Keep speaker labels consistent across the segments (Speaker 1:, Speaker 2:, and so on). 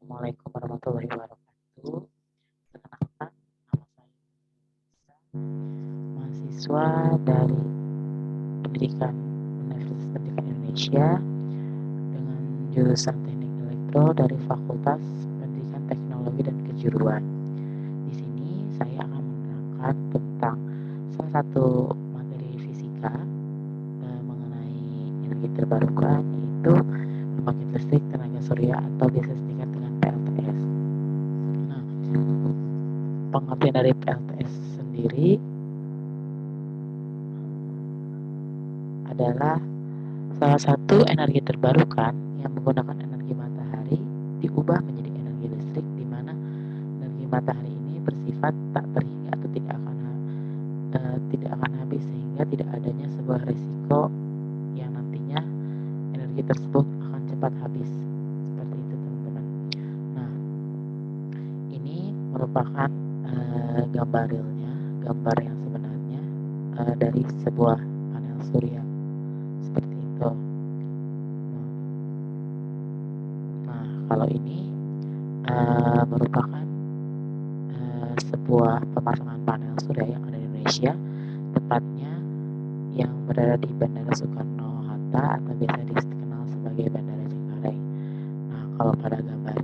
Speaker 1: Assalamualaikum warahmatullahi wabarakatuh. Perkenalkan, nama saya mahasiswa dari Pendidikan Universitas Pendidikan Indonesia dengan jurusan Teknik Elektro dari Fakultas Pendidikan Teknologi dan Kejuruan. Di sini saya akan menerangkan tentang salah satu materi fisika mengenai energi terbarukan, yaitu pembangkit listrik tenaga surya atau biasa disingkat dengan PLTS. Nah, pengertian dari PLTS sendiri adalah salah satu energi terbarukan yang menggunakan energi matahari diubah menjadi energi listrik, di mana energi matahari ini bersifat tak terhingga atau tidak akan habis, sehingga tidak adanya sebuah risiko yang nantinya energi tersebut akan cepat habis. Seperti itu, teman-teman. Nah, ini merupakan gambar realnya, gambar yang sebenarnya dari sebuah panel surya. Seperti itu. Nah, kalau ini merupakan sebuah pemasangan panel surya yang ada di Indonesia, tepatnya yang berada di Bandara Soekarno-Hatta atau biasa dikenal sebagai Bandara Cengkareng. Nah, kalau pada gambar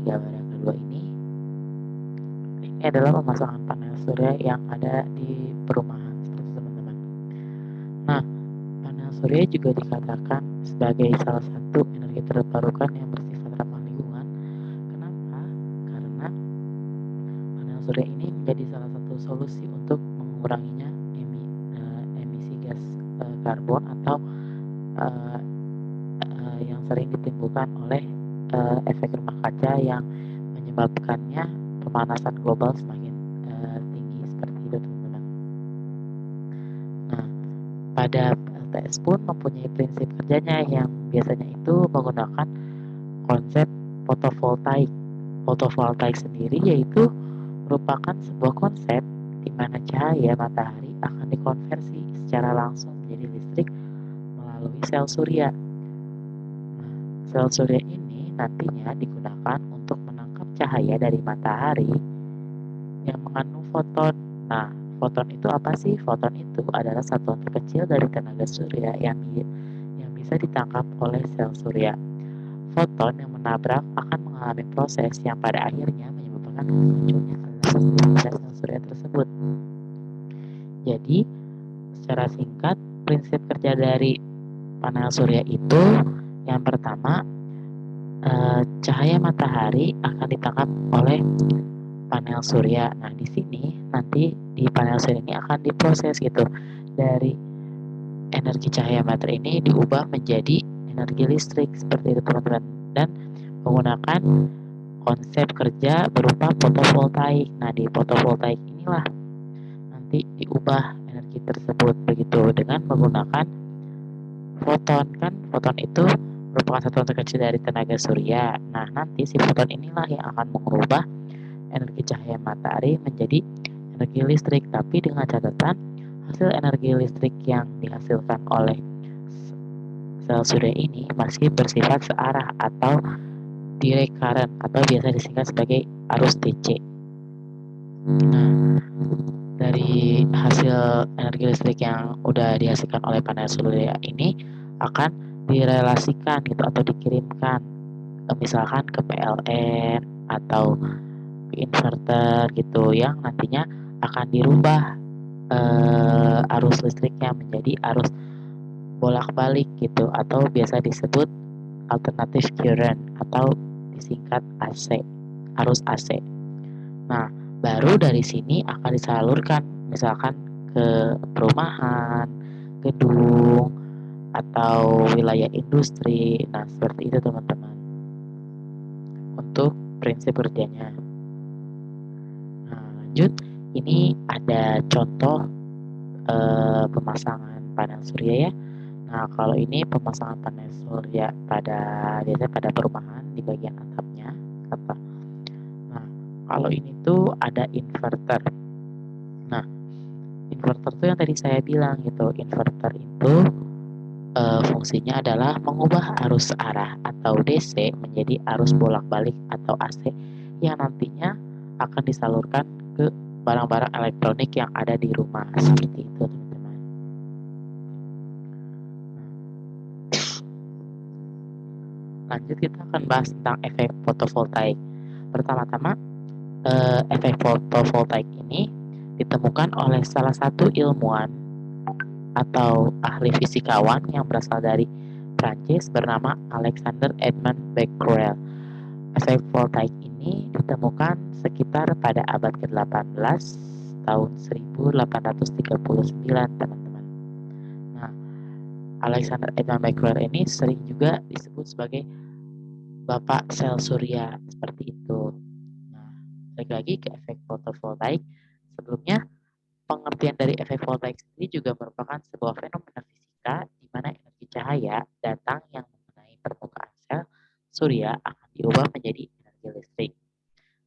Speaker 1: yang kedua ini adalah pemasangan panel surya yang ada di perumahan, seperti teman-teman. Nah, panel surya juga dikatakan sebagai salah satu energi terbarukan yang bersifat ramah lingkungan. Kenapa? Karena panel surya ini menjadi salah satu solusi untuk menguranginya emisi gas karbon atau yang sering ditimbulkan oleh efek rumah kaca yang menyebabkannya pemanasan global semakin tinggi, seperti itu, teman-teman. Nah, pada PLTS pun mempunyai prinsip kerjanya yang biasanya itu menggunakan konsep fotovoltaik. Fotovoltaik sendiri yaitu merupakan sebuah konsep di mana cahaya matahari akan dikonversi secara langsung menjadi listrik melalui sel surya. Nah, sel surya ini nantinya digunakan untuk menangkap cahaya dari matahari yang mengandung foton. Nah, foton itu apa sih? Foton itu adalah satuan terkecil dari tenaga surya yang bisa ditangkap oleh sel surya. Foton yang menabrak akan mengalami proses yang pada akhirnya menyebabkan munculnya pada sel surya tersebut. Jadi, secara singkat, prinsip kerja dari panel surya itu yang pertama, cahaya matahari akan ditangkap oleh panel surya. Nah, di sini nanti di panel surya ini akan diproses gitu, dari energi cahaya matahari ini diubah menjadi energi listrik, seperti itu, teman-teman, dan menggunakan konsep kerja berupa fotovoltaik. Nah, di fotovoltaik inilah nanti diubah energi tersebut begitu dengan menggunakan foton. Kan foton itu merupakan satuan terkecil dari tenaga surya. Nah, nanti si foton inilah yang akan mengubah energi cahaya matahari menjadi energi listrik, tapi dengan catatan hasil energi listrik yang dihasilkan oleh sel surya ini masih bersifat searah atau direct current atau biasa disingkat sebagai arus DC. Nah, dari hasil energi listrik yang udah dihasilkan oleh panel surya ini akan direlasikan gitu atau dikirimkan misalkan ke PLN atau ke inverter gitu, yang nantinya akan dirubah arus listriknya menjadi arus bolak-balik gitu atau biasa disebut alternative current atau disingkat AC, arus AC. Nah, baru dari sini akan disalurkan misalkan ke perumahan, gedung, atau wilayah industri. Nah, seperti itu, teman-teman, untuk prinsip kerjanya. Nah, lanjut, ini ada contoh pemasangan panel surya ya. Nah, kalau ini pemasangan panel surya biasanya pada perumahan di bagian atapnya. Nah, kalau ini tuh ada inverter. Nah, inverter tuh yang tadi saya bilang gitu, inverter itu fungsinya adalah mengubah arus arah atau DC menjadi arus bolak-balik atau AC yang nantinya akan disalurkan ke barang-barang elektronik yang ada di rumah. Seperti itu, teman-teman. Lanjut, kita akan bahas tentang efek fotovoltaik. Pertama-tama, efek fotovoltaik ini ditemukan oleh salah satu ilmuwan atau ahli fisikawan yang berasal dari Prancis bernama Alexander Edmund Becquerel. Efek voltaik ini ditemukan sekitar pada abad ke-18 tahun 1839, teman-teman. Nah, Alexander Edmund Becquerel ini sering juga disebut sebagai Bapak sel surya, seperti itu. Nah, balik lagi ke efek fotovoltaik. Sebelumnya, pengertian dari efek voltaik sendiri juga merupakan sebuah fenomena fisika di mana energi cahaya datang yang mengenai permukaan sel surya akan diubah menjadi energi listrik.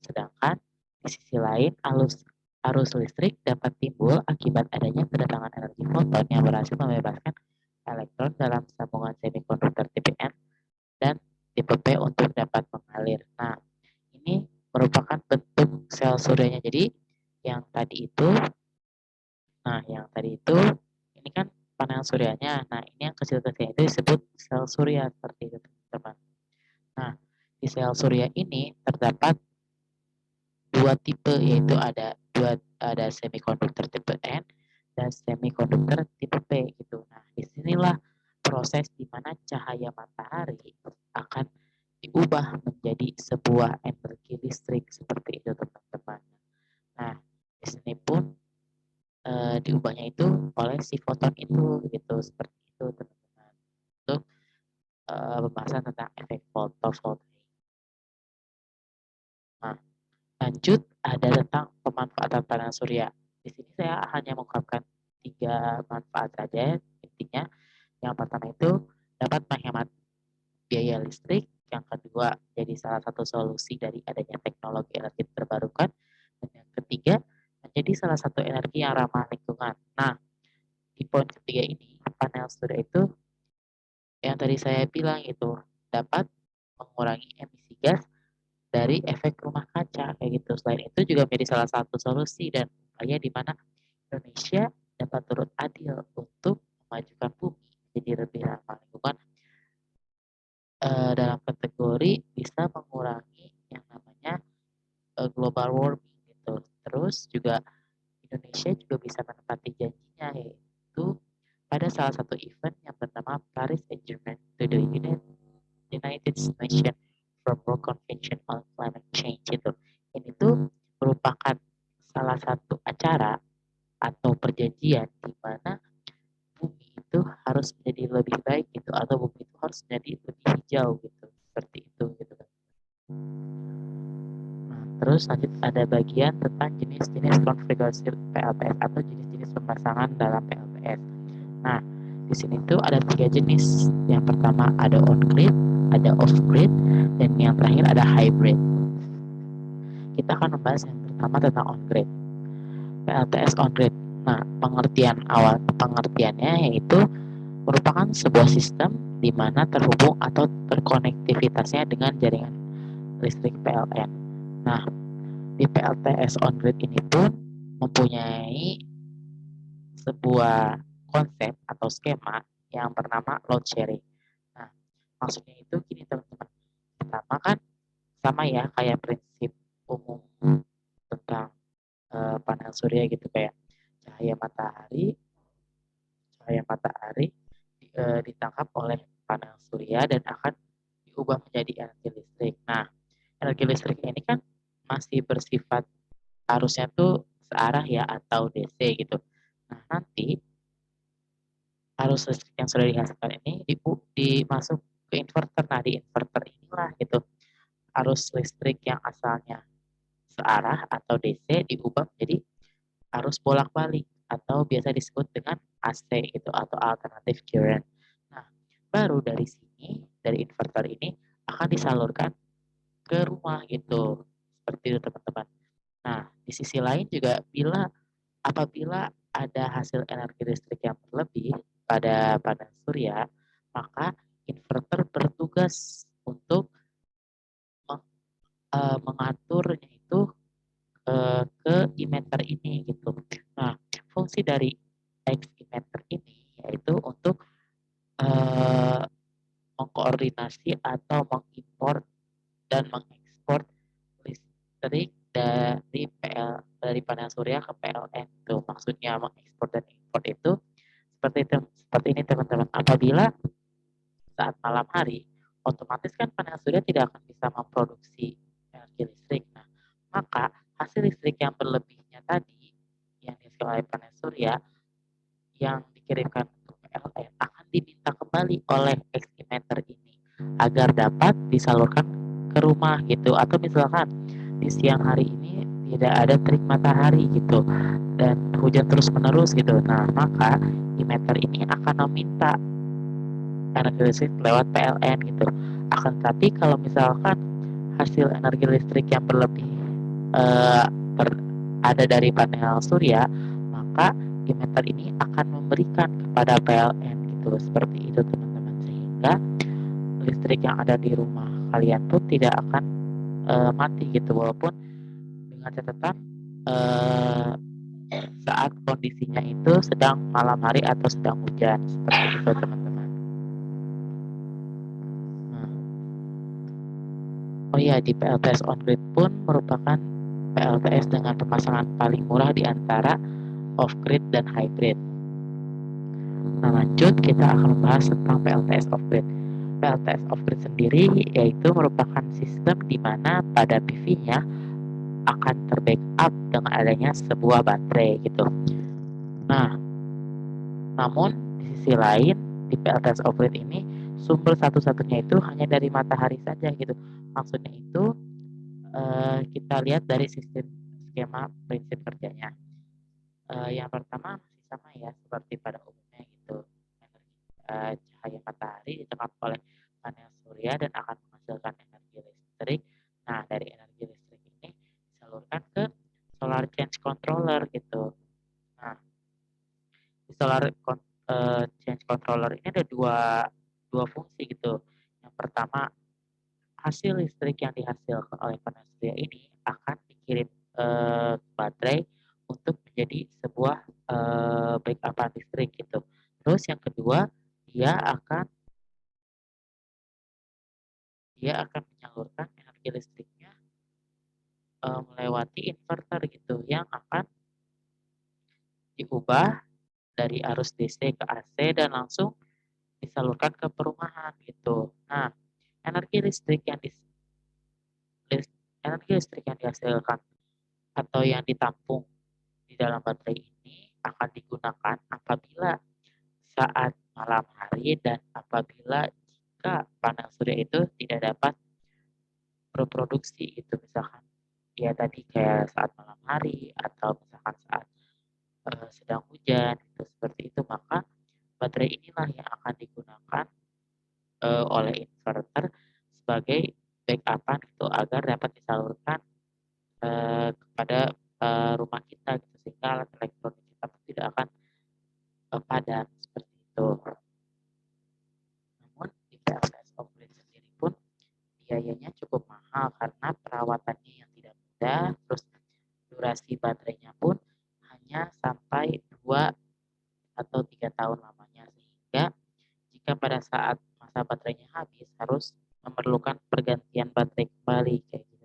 Speaker 1: Sedangkan di sisi lain, arus listrik dapat timbul akibat adanya kedatangan energi foton yang berhasil membebaskan elektron dalam sambungan semikonduktor tipe N dan tipe P untuk dapat mengalir. Nah, ini merupakan bentuk sel suryanya. Jadi, yang tadi itu ini kan panel suryanya. Nah, ini yang kecil-kecil itu disebut sel surya, seperti itu, teman-teman. Nah, di sel surya ini terdapat dua tipe, yaitu ada semikonduktor tipe N dan semikonduktor tipe P gitu. Nah, disinilah proses di mana cahaya matahari akan diubah menjadi sebuah energi listrik, seperti itu, teman-teman. Nah, di sini pun diubahnya itu oleh si foton itu gitu, seperti itu, teman-teman. Untuk pembahasan tentang efek fotovoltaik. Nah, lanjut ada tentang pemanfaatan panel surya. Di sini saya hanya mengungkapkan 3 manfaat saja intinya. Yang pertama itu dapat menghemat biaya listrik, yang kedua jadi salah satu solusi dari adanya teknologi energi terbarukan, dan yang ketiga menjadi salah satu energi yang ramah lingkungan. Nah, di poin ketiga ini, panel surya itu yang tadi saya bilang itu dapat mengurangi emisi gas dari efek rumah kaca kayak gitu. Selain itu juga menjadi salah satu solusi dan upaya di mana Indonesia dapat turut adil untuk memajukan bumi jadi lebih ramah lingkungan dalam kategori bisa mengurangi yang namanya global warming gitu. Terus juga Indonesia juga bisa menepati janjinya, yaitu pada salah satu event yang bernama Paris Agreement to the United Nations Framework Convention on Climate Change itu. Ini tuh merupakan salah satu acara atau perjanjian di mana bumi itu harus menjadi lebih baik gitu, atau bumi itu harus menjadi lebih hijau gitu, seperti itu gitu kan. Nah, terus lanjut ada bagian tentang jenis-jenis konfigurasi PLTS atau jenis-jenis pemasangan dalam PLTS. Nah, di sini tuh ada 3 jenis. Yang pertama ada on grid, ada off grid, dan yang terakhir ada hybrid. Kita akan membahas yang pertama tentang on grid. PLTS on grid. Nah, pengertiannya yaitu merupakan sebuah sistem di mana terhubung atau terkonektivitasnya dengan jaringan listrik PLN. Nah, di PLTS on grid ini pun mempunyai sebuah konsep atau skema yang bernama load sharing. Nah, maksudnya itu gini, teman-teman. Pertama kan sama ya kayak prinsip umum tentang panel surya gitu, kayak cahaya matahari ditangkap oleh panel surya dan akan diubah menjadi energi listrik. Nah, energi listrik ini kan masih bersifat arusnya tuh searah ya atau DC gitu. Nah, nanti arus listrik yang sudah dihasilkan ini dimasuk ke inverter. Nah, di inverter inilah gitu arus listrik yang asalnya searah atau DC diubah menjadi arus bolak-balik atau biasa disebut dengan AC gitu atau alternative current. Nah, baru dari sini, dari inverter ini akan disalurkan ke rumah gitu. Seperti itu, teman-teman. Nah, di sisi lain juga apabila ada hasil energi listrik yang berlebih pada panel surya, maka inverter bertugas untuk mengaturnya itu ke emitter ini gitu. Nah, fungsi dari X emitter ini yaitu untuk uh, mengkoordinasi atau mengimpor dan mengekspor listrik dari panel surya ke PLN itu. Maksudnya mengekspor dan impor itu seperti ini teman-teman. Apabila saat malam hari, otomatis kan panel surya tidak akan bisa memproduksi energi listrik. Nah, maka hasil listrik yang berlebihnya tadi yang dihasilkan oleh panel surya yang dikirimkan ke PLN akan diminta kembali oleh X emitter ini agar dapat disalurkan ke rumah gitu. Atau misalkan di siang hari ini tidak ada terik matahari gitu dan hujan terus menerus gitu. Nah, maka emitter ini akan meminta energi listrik lewat PLN gitu. Akan tetapi kalau misalkan hasil energi listrik yang berlebih eh, ada dari panel surya, maka emitter ini akan memberikan kepada PLN gitu. Seperti itu teman-teman, sehingga listrik yang ada di rumah kalian pun tidak akan mati gitu, walaupun dengan catatan eh, saat kondisinya itu sedang malam hari atau sedang hujan, seperti itu teman-teman. Nah, oh iya, di PLTS on grid pun merupakan PLTS dengan pemasangan paling murah di antara off grid dan hybrid. Nah, lanjut kita akan membahas tentang PLTS off grid. PLTS off grid sendiri yaitu merupakan sistem di mana pada PV-nya akan terbackup dengan adanya sebuah baterai gitu. Nah, namun di sisi lain di PLTS off grid ini sumber satu-satunya itu hanya dari matahari saja gitu. Maksudnya itu kita lihat dari sistem skema prinsip kerjanya. Yang pertama masih sama ya seperti pada umumnya gitu. Cahaya matahari ditangkap oleh panel surya dan akan menghasilkan energi listrik. Nah, dari energi listrik ini disalurkan ke solar change controller gitu. Nah, di change controller ini ada dua fungsi gitu. Yang pertama, hasil listrik yang dihasilkan oleh panel surya ini akan dikirim ke baterai untuk menjadi sebuah backup listrik gitu. Terus yang kedua, dia akan menyalurkan energi listriknya melewati inverter gitu yang akan diubah dari arus DC ke AC dan langsung disalurkan ke perumahan gitu. Nah, energi listrik yang dis, energi listrik yang dihasilkan atau yang ditampung di dalam baterai ini akan digunakan apabila saat malam hari dan apabila jika panel surya itu tidak dapat berproduksi gitu, misalkan ya tadi kayak saat malam hari atau misalkan saat sedang hujan gitu, seperti itu, maka baterai inilah yang akan digunakan oleh inverter sebagai backup itu agar dapat disalurkan kepada rumah kita gitu, sehingga alat elektronik kita pun tidak akan padam seperti itu. Namun di PLTS off-grid sendiri pun biayanya cukup mahal karena perawatannya yang tidak mudah, terus durasi baterainya pun hanya sampai 2 atau 3 tahun lamanya, sehingga jika pada saat masa baterainya habis harus memerlukan pergantian baterai kembali kayak gitu.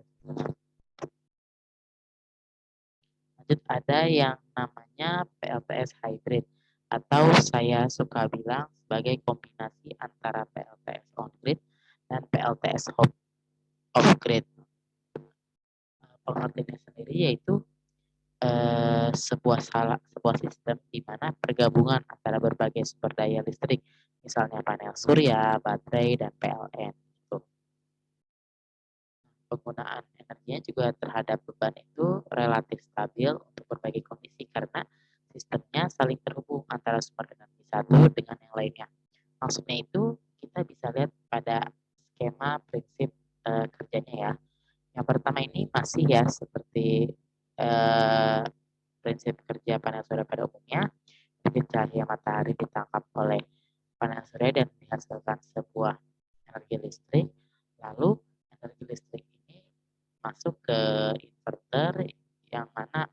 Speaker 1: Lanjut ada yang namanya PLTS hybrid atau saya suka bilang sebagai kombinasi antara PLTS on grid dan PLTS off grid. Pengertiannya sendiri yaitu sebuah sistem di mana pergabungan antara berbagai sumber daya listrik, misalnya panel surya, baterai, dan PLN. Gitu. Penggunaan energinya juga terhadap beban itu relatif stabil untuk berbagai kondisi karena sistemnya saling terhubung antara sumber energi satu dengan yang lainnya. Maksudnya itu kita bisa lihat pada skema prinsip kerjanya ya. Yang pertama ini masih ya seperti prinsip kerja panel surya pada umumnya, jadi cahaya matahari ditangkap oleh panel surya dan dihasilkan energi listrik, lalu energi listrik ini masuk ke inverter yang mana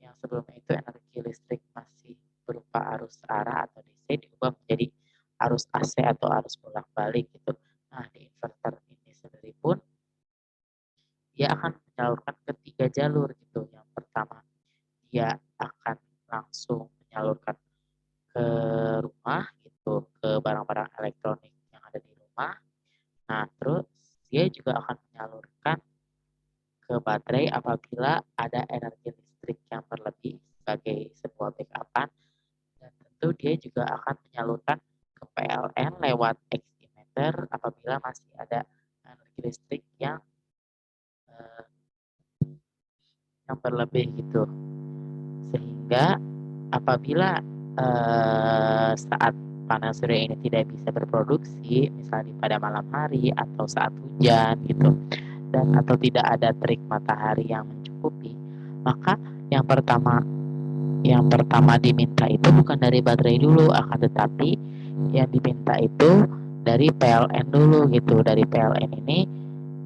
Speaker 1: yang sebelumnya itu energi listrik masih berupa arus arah atau DC diubah menjadi arus AC atau arus bolak-balik gitu. Nah, di inverter ini sendiri pun dia akan menyalurkan ke 3 jalur gitu. Yang pertama, dia akan langsung menyalurkan ke rumah gitu, ke barang-barang elektronik yang ada di rumah. Nah, terus dia juga akan menyalurkan ke baterai apabila ada energi listrik yang berlebih sebagai sebuah backup-an, dan tentu dia juga akan menyalurkan ke PLN lewat X-emitter apabila masih ada energi listrik eee, yang berlebih gitu. Sehingga apabila, saat panel surya ini tidak bisa berproduksi, misalnya pada malam hari atau saat hujan gitu, dan atau tidak ada terik matahari yang mencukupi, maka yang pertama yang pertama diminta itu bukan dari baterai dulu, akan tetapi yang diminta itu dari PLN dulu gitu. Dari PLN ini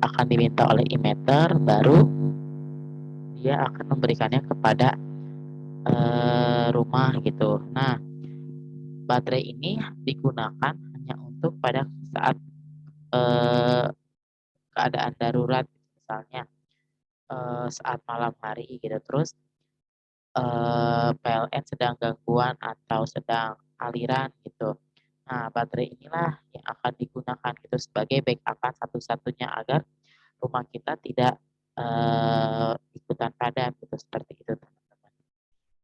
Speaker 1: akan diminta oleh emitter, baru dia akan memberikannya kepada rumah gitu. Nah, baterai ini digunakan hanya untuk pada saat eh, keadaan darurat, misalnya saat malam hari gitu. Terus PLN sedang gangguan atau sedang aliran gitu. Nah, baterai inilah yang akan digunakan gitu sebagai backup satu-satunya agar rumah kita tidak ikutan padam gitu, seperti itu teman-teman.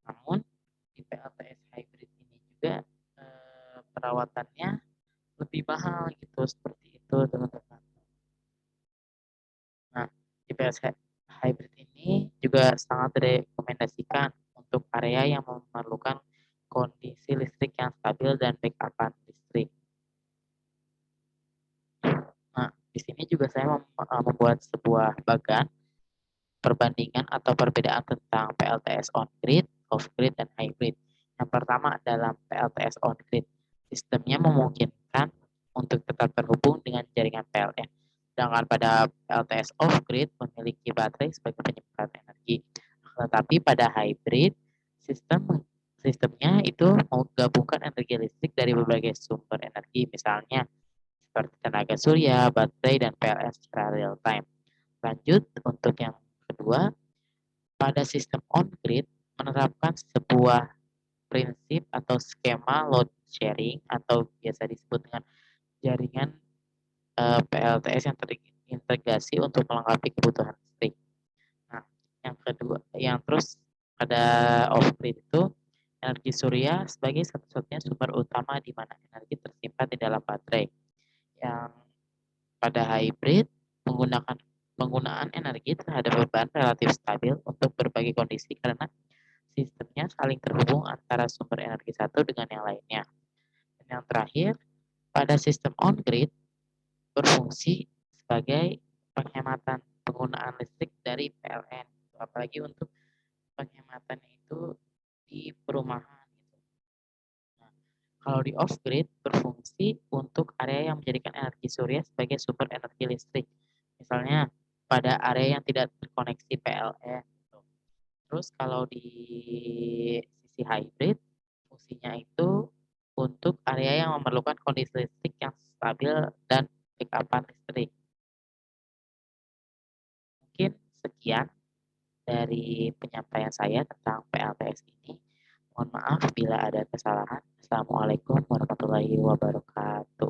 Speaker 1: Namun di PLTS hybrid ini juga perawatannya lebih mahal gitu, seperti itu teman-teman. Nah, di PLTS hybrid ini juga sangat direkomendasikan untuk area yang memerlukan kondisi listrik yang stabil dan backup listrik. Nah, di sini juga saya membuat sebuah bagan perbandingan atau perbedaan tentang PLTS on-grid, off-grid, dan hybrid. Yang pertama dalam PLTS on-grid, sistemnya memungkinkan untuk tetap terhubung dengan jaringan PLN. Sedangkan pada PLTS off-grid memiliki baterai sebagai penyimpan energi. Tetapi pada hybrid, sistemnya itu menggabungkan energi listrik dari berbagai sumber energi, misalnya seperti tenaga surya, baterai, dan PLN secara real time. Lanjut, untuk yang kedua, pada sistem on-grid menerapkan sebuah prinsip atau skema load sharing atau biasa disebut dengan jaringan PLTS yang terintegrasi untuk melengkapi kebutuhan listrik. Nah, yang kedua, yang terus pada off-grid itu energi surya sebagai satu-satunya sumber utama di mana energi tersimpan di dalam baterai. Yang pada hybrid menggunakan penggunaan energi terhadap beban relatif stabil untuk berbagai kondisi karena sistemnya saling terhubung antara sumber energi satu dengan yang lainnya. Dan yang terakhir, pada sistem on-grid berfungsi sebagai penghematan penggunaan listrik dari PLN, apalagi untuk penghematan itu di perumahan. Nah, kalau di off-grid berfungsi untuk area yang menjadikan energi surya sebagai sumber energi listrik. Misalnya pada area yang tidak terkoneksi PLN. Terus kalau di sisi hybrid, fungsinya itu untuk area yang memerlukan kondisi listrik yang stabil dan backup listrik. Mungkin sekian dari penyampaian saya tentang PLTS ini. Mohon maaf bila ada kesalahan. Assalamualaikum warahmatullahi wabarakatuh.